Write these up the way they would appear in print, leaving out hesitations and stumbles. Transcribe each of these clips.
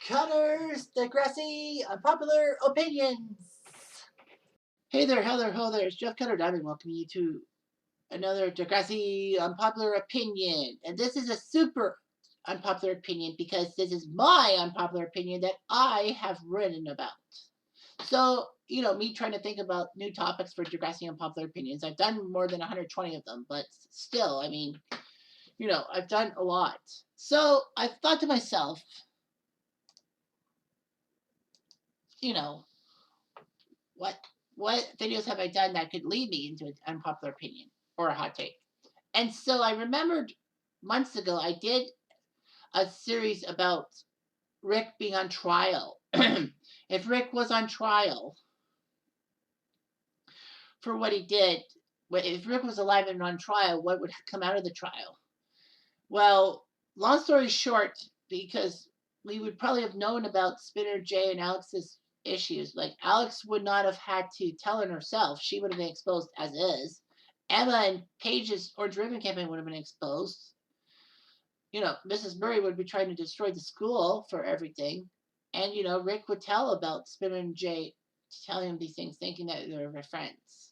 Cutters, Degrassi, unpopular opinions. Hey there, hello, ho there. It's Jeff Cutter Diamond welcoming you to another Degrassi unpopular opinion. And this is a super unpopular opinion because this is my unpopular opinion that I have written about. So, me trying to think about new topics for Degrassi unpopular opinions. I've done more than 120 of them, but still, I've done a lot. So I thought to myself, you know, what videos have I done that could lead me into an unpopular opinion or a hot take? And so I remembered months ago I did a series about Rick being on trial. If Rick was on trial for what he did, if Rick was alive and on trial, what would come out of the trial? Well, long story short, because we would probably have known about Spinner, Jay, and Alex's issues. Like, Alex would not have had to tell it herself. She would have been exposed as is. Emma and Paige's Orange Ribbon campaign would have been exposed. Mrs. Murray would be trying to destroy the school for everything. And, Rick would tell about Spinner and Jay, telling him these things, thinking that they were friends.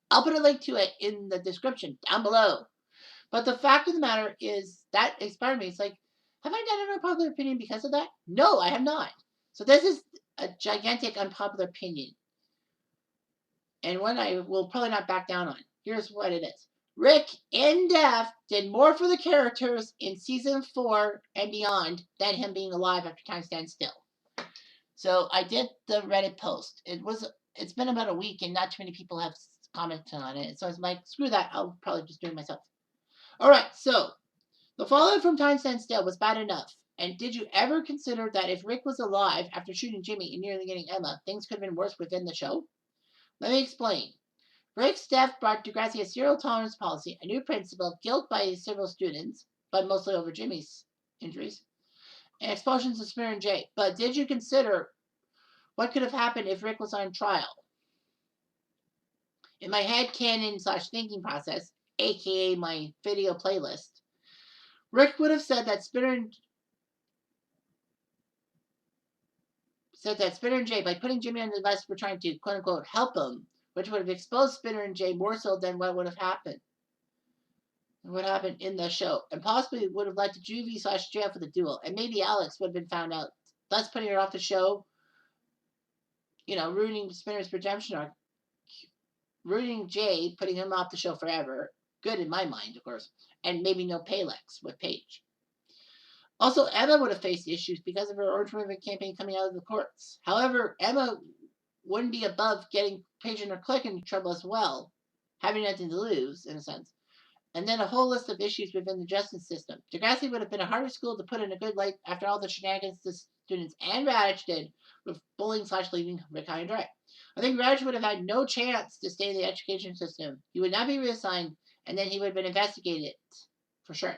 I'll put a link to it in the description down below. But the fact of the matter is that inspired me. It's like, have I done an unpopular opinion because of that? No, I have not. So this is a gigantic unpopular opinion. And one I will probably not back down on. Here's what it is. Rick in death did more for the characters in season 4 and beyond than him being alive after time stands still. So I did the Reddit post. It's been about a week and not too many people have commented on it. So I was like, screw that. I'll probably just do it myself. All right, so the fallout from Time Stands Still was bad enough. And did you ever consider that if Rick was alive after shooting Jimmy and nearly getting Emma, things could have been worse within the show? Let me explain. Rick's death brought Degrassi a zero tolerance policy, a new principle, guilt by several students, but mostly over Jimmy's injuries, and expulsions of Smear and Jay. But did you consider what could have happened if Rick was on trial? In my head canon / thinking process, aka my video playlist, Rick would have said that Spinner and Jay, by putting Jimmy on the bus, were trying to quote unquote help him, which would have exposed Spinner and Jay more so than what would have happened. What happened in the show, and possibly would have led to juvie / jail for the duo, and maybe Alex would have been found out, thus putting her off the show. Ruining Spinner's redemption arc, ruining Jay, putting him off the show forever. Good in my mind, of course, and maybe no Palex with Paige. Also, Emma would have faced issues because of her Orange Ribbon campaign coming out of the courts. However, Emma wouldn't be above getting Paige and her clique into trouble as well, having nothing to lose, in a sense. And then a whole list of issues within the justice system. Degrassi would have been a harder school to put in a good light after all the shenanigans the students and Radich did with bullying / leaving Rick high and dry. I think Radich would have had no chance to stay in the education system. He would not be reassigned, and then he would have been investigated, for sure.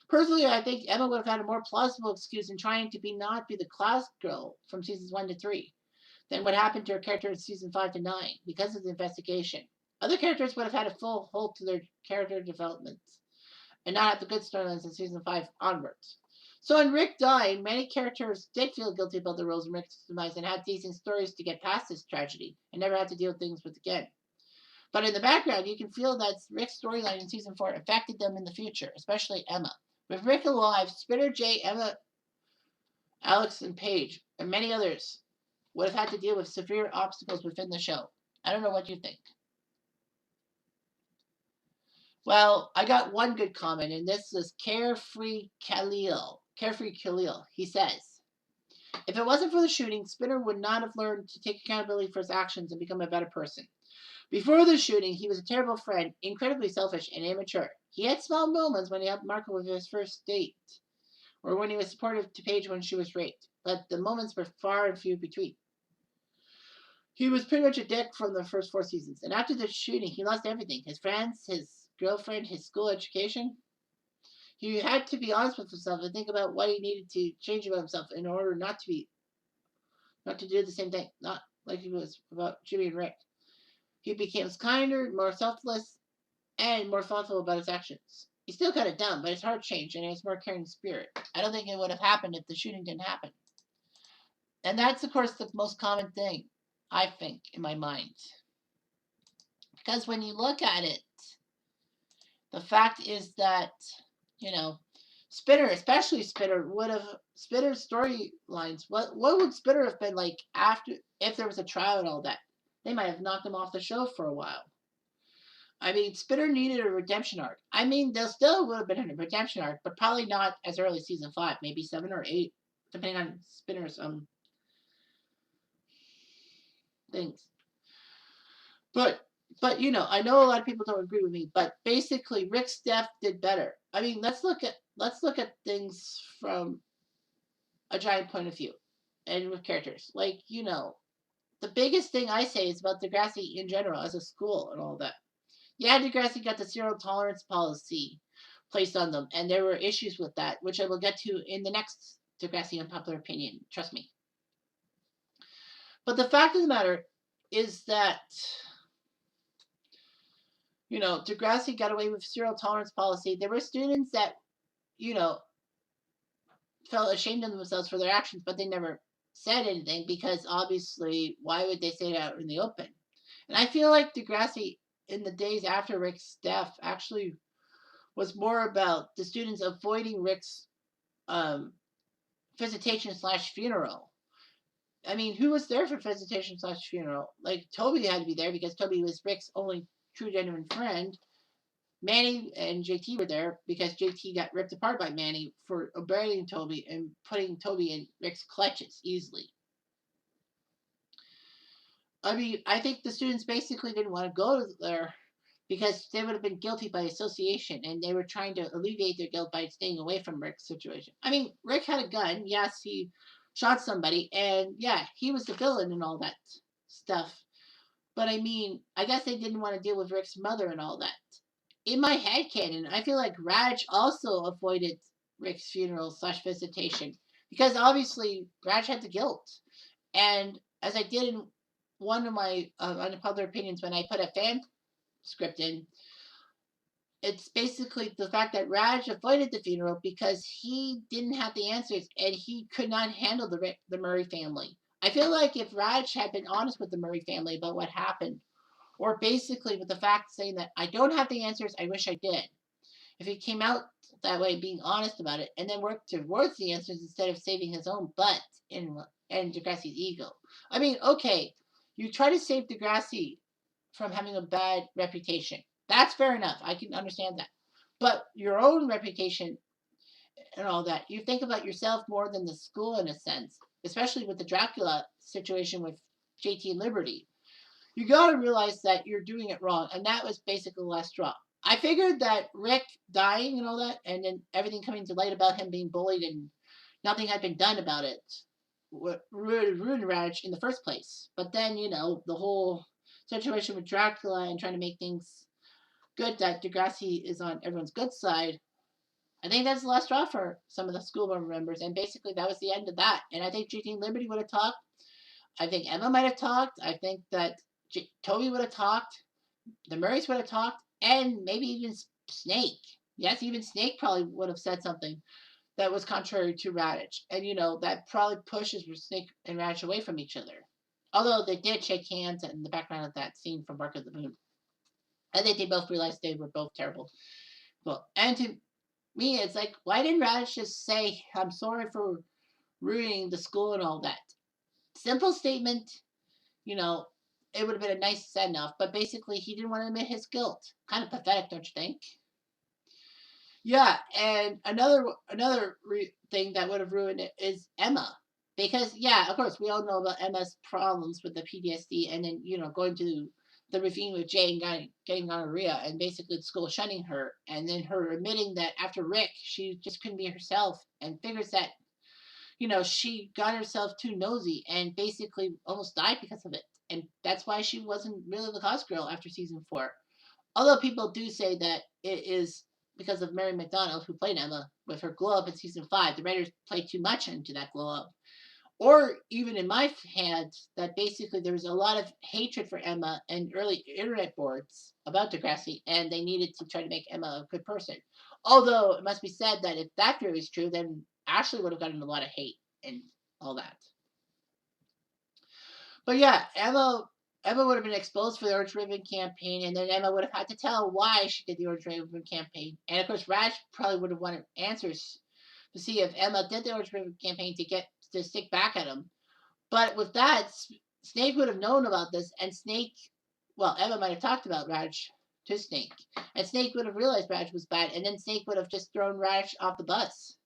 Personally, I think Emma would have had a more plausible excuse in trying to not be the class girl from seasons 1 to 3 than what happened to her character in season 5 to 9 because of the investigation. Other characters would have had a full hold to their character developments and not have the good storylines in season 5 onwards. So in Rick dying, many characters did feel guilty about the roles in Rick's demise and had decent stories to get past this tragedy and never had to deal with things with again. But in the background, you can feel that Rick's storyline in season 4 affected them in the future, especially Emma. With Rick alive, Spinner, Jay, Emma, Alex, and Paige, and many others would have had to deal with severe obstacles within the show. I don't know what you think. Well, I got one good comment, and this is Carefree Khalil. He says, if it wasn't for the shooting, Spinner would not have learned to take accountability for his actions and become a better person. Before the shooting, he was a terrible friend, incredibly selfish and immature. He had small moments when he helped Marco with his first date, or when he was supportive to Paige when she was raped, but the moments were far and few between. He was pretty much a dick from the first 4 seasons, and after the shooting, he lost everything. His friends, his girlfriend, his school education. He had to be honest with himself and think about what he needed to change about himself in order not to do the same thing, not like he was about Jimmy and Rick. He became kinder, more selfless, and more thoughtful about his actions. He's still kind of dumb, but his heart changed and he has more caring spirit. I don't think it would have happened if the shooting didn't happen. And that's, of course, the most common thing, I think, in my mind. Because when you look at it, the fact is that, you know, Spinner, especially Spinner, would have Spinner's storylines. What would Spinner have been like after if there was a trial and all that? They might have knocked him off the show for a while. I mean, Spinner needed a redemption arc. I mean, there still would have been a redemption arc, but probably not as early as season 5, maybe 7 or 8, depending on Spinner's things. But you know, I know a lot of people don't agree with me, but basically Rick's death did better. I mean, let's look at things from a giant point of view and with characters. Like, you know, the biggest thing I say is about Degrassi in general as a school and all that. Yeah, Degrassi got the zero tolerance policy placed on them, and there were issues with that, which I will get to in the next Degrassi Unpopular Opinion. Trust me. But the fact of the matter is that, you know, Degrassi got away with zero tolerance policy. There were students that, you know, felt ashamed of themselves for their actions, but they never said anything because obviously, why would they say it out in the open? And I feel like Degrassi, in the days after Rick's death, actually was more about the students avoiding Rick's visitation / funeral. I mean, who was there for visitation / funeral? Like, Toby had to be there because Toby was Rick's only true, genuine friend. Manny and JT were there because JT got ripped apart by Manny for burying Toby and putting Toby in Rick's clutches easily. I mean, I think the students basically didn't want to go there because they would have been guilty by association, and they were trying to alleviate their guilt by staying away from Rick's situation. I mean, Rick had a gun. Yes, he shot somebody, and yeah, he was the villain and all that stuff. But I mean, I guess they didn't want to deal with Rick's mother and all that. In my head canon, I feel like Raj also avoided Rick's funeral / visitation because obviously Raj had the guilt. And as I did in one of my unpopular opinions when I put a fan script in, it's basically the fact that Raj avoided the funeral because he didn't have the answers and he could not handle the Murray family. I feel like if Raj had been honest with the Murray family about what happened, or basically with the fact saying that I don't have the answers, I wish I did. If he came out that way, being honest about it, and then worked towards the answers instead of saving his own butt and Degrassi's ego. I mean, okay, you try to save Degrassi from having a bad reputation. That's fair enough. I can understand that. But your own reputation and all that, you think about yourself more than the school in a sense, especially with the Dracula situation with JT and Liberty. You gotta realize that you're doing it wrong, and that was basically the last straw. I figured that Rick dying and all that, and then everything coming to light about him being bullied and nothing had been done about it, would ruin Raj in the first place. But then, you know, the whole situation with Dracula and trying to make things good, that Degrassi is on everyone's good side. I think that's the last straw for some of the school board members, and basically that was the end of that. And I think JT and Liberty would have talked. I think Emma might have talked. I think that Toby would have talked. The Murrays would have talked, and maybe even Snake. Yes, even Snake probably would have said something that was contrary to Raditch, and you know that probably pushes Snake and Raditch away from each other. Although they did shake hands in the background of that scene from Bark of the Moon. I think they both realized they were both terrible. Well, and to me, it's like, why didn't Raditch just say, "I'm sorry for ruining the school and all that"? Simple statement, you know, it would have been a nice send off, but basically he didn't want to admit his guilt. Kind of pathetic, don't you think? Yeah, and another thing that would have ruined it is Emma, because yeah, of course we all know about Emma's problems with the PTSD, and then you know going to the ravine with Jay and getting gonorrhea, and basically the school shunning her, and then her admitting that after Rick she just couldn't be herself, and figures that you know, she got herself too nosy and basically almost died because of it. And that's why she wasn't really the Cos girl after season 4. Although people do say that it is because of Mary McDonald, who played Emma, with her glow up in season 5. The writers played too much into that glow up. Or even in my head, that basically there was a lot of hatred for Emma and early internet boards about Degrassi, and they needed to try to make Emma a good person. Although it must be said that if that theory is true, then Ashley would have gotten a lot of hate and all that. But yeah, Emma would have been exposed for the Orange Ribbon campaign, and then Emma would have had to tell why she did the Orange Ribbon campaign. And of course, Raj probably would have wanted answers to see if Emma did the Orange Ribbon campaign to stick back at him. But with that, Snake would have known about this, and Emma might have talked about Raj to Snake, and Snake would have realized Raj was bad, and then Snake would have just thrown Raj off the bus,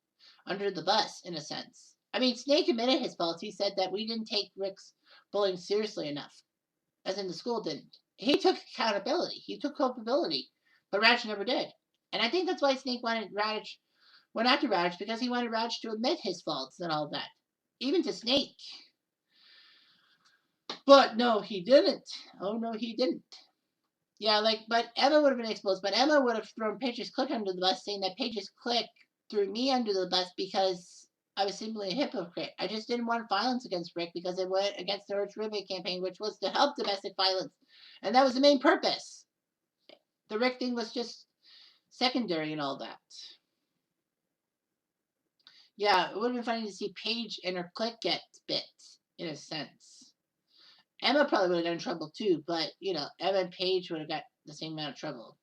under the bus, in a sense. I mean, Snake admitted his faults. He said that we didn't take Rick's bullying seriously enough, as in the school didn't. He took accountability. He took culpability, but Raj never did. And I think that's why Snake went after Raj, because he wanted Raj to admit his faults and all that, even to Snake. But no, he didn't. Oh no, he didn't. Yeah, but Emma would have been exposed. But Emma would have thrown Page's Click under the bus, saying that Page's Click threw me under the bus because I was simply a hypocrite. I just didn't want violence against Rick because it went against the Orange Ribbon campaign, which was to help domestic violence, and that was the main purpose. The Rick thing was just secondary and all that. Yeah, it would have been funny to see Paige and her clique get bit, in a sense. Emma probably would have got in trouble too, but Emma and Paige would have got the same amount of trouble.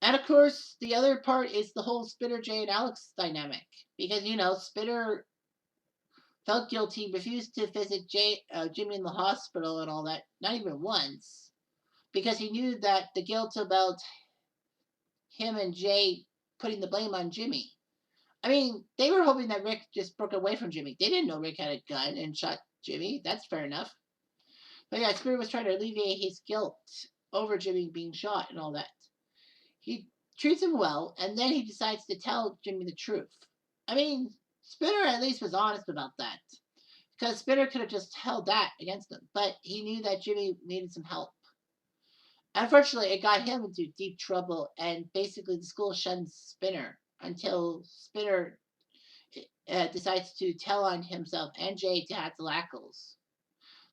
And of course, the other part is the whole Spinner, Jay, and Alex dynamic, because Spinner felt guilty, refused to visit Jimmy in the hospital and all that, not even once, because he knew that the guilt about him and Jay putting the blame on Jimmy. I mean, they were hoping that Rick just broke away from Jimmy. They didn't know Rick had a gun and shot Jimmy. That's fair enough. But yeah, Spirit was trying to alleviate his guilt over Jimmy being shot and all that. He treats him well, and then he decides to tell Jimmy the truth. I mean, Spinner at least was honest about that, because Spinner could have just held that against him, but he knew that Jimmy needed some help. Unfortunately, it got him into deep trouble, and basically the school shuns Spinner until Spinner decides to tell on himself and Jay to Hatzelackles.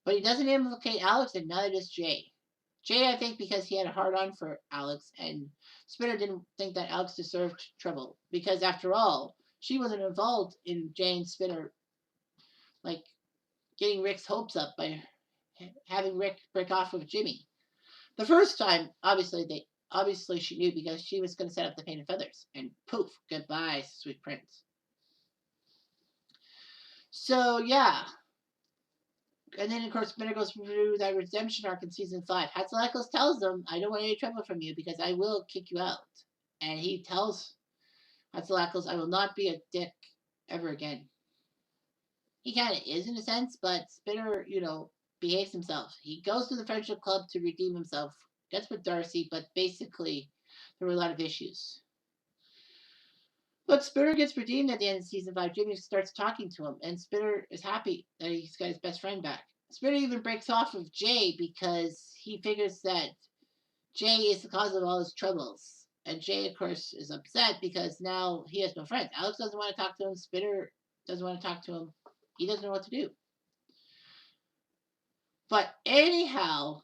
But he doesn't implicate Alex, and neither does Jay. Jay, I think, because he had a hard on for Alex, and Spinner didn't think that Alex deserved trouble, because after all, she wasn't involved in Jay and Spinner, getting Rick's hopes up by having Rick break off with Jimmy. The first time, obviously she knew, because she was going to set up the Painted Feathers, and poof, goodbye, sweet prince. So yeah. And then, of course, Spinner goes through that redemption arc in season 5. Hatzelackles tells them, I don't want any trouble from you because I will kick you out. And he tells Hatzelackles, I will not be a dick ever again. He kind of is in a sense, but Spinner, behaves himself. He goes to the Friendship Club to redeem himself. Gets with Darcy, but basically there were a lot of issues. But Spinner gets redeemed at the end of season 5. Jimmy starts talking to him, and Spinner is happy that he's got his best friend back. Spinner even breaks off of Jay because he figures that Jay is the cause of all his troubles. And Jay, of course, is upset because now he has no friends. Alex doesn't want to talk to him. Spinner doesn't want to talk to him. He doesn't know what to do. But anyhow,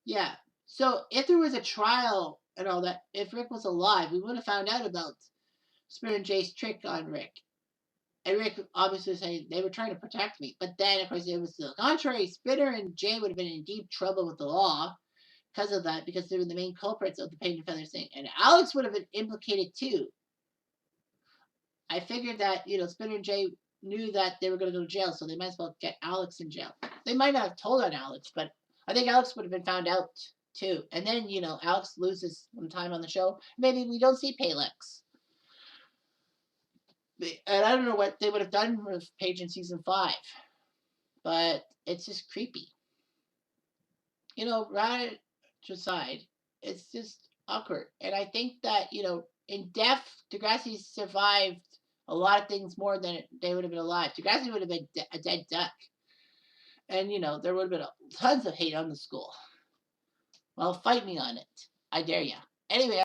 yeah. So if there was a trial and all that, if Rick was alive, we would have found out about Spinner and Jay's trick on Rick. And Rick obviously saying they were trying to protect me. But then, of course, it was the contrary. Spinner and Jay would have been in deep trouble with the law because of that, because they were the main culprits of the Painted Feathers thing. And Alex would have been implicated too. I figured that, Spinner and Jay knew that they were going to go to jail, so they might as well get Alex in jail. They might not have told on Alex, but I think Alex would have been found out too. And then, Alex loses some time on the show. Maybe we don't see Palex. And I don't know what they would have done with Paige in season 5, but it's just creepy. Right aside, it's just awkward. And I think that, in death, Degrassi survived a lot of things more than they would have been alive. Degrassi would have been a dead duck. And, there would have been tons of hate on the school. Well, fight me on it. I dare ya. Anyway.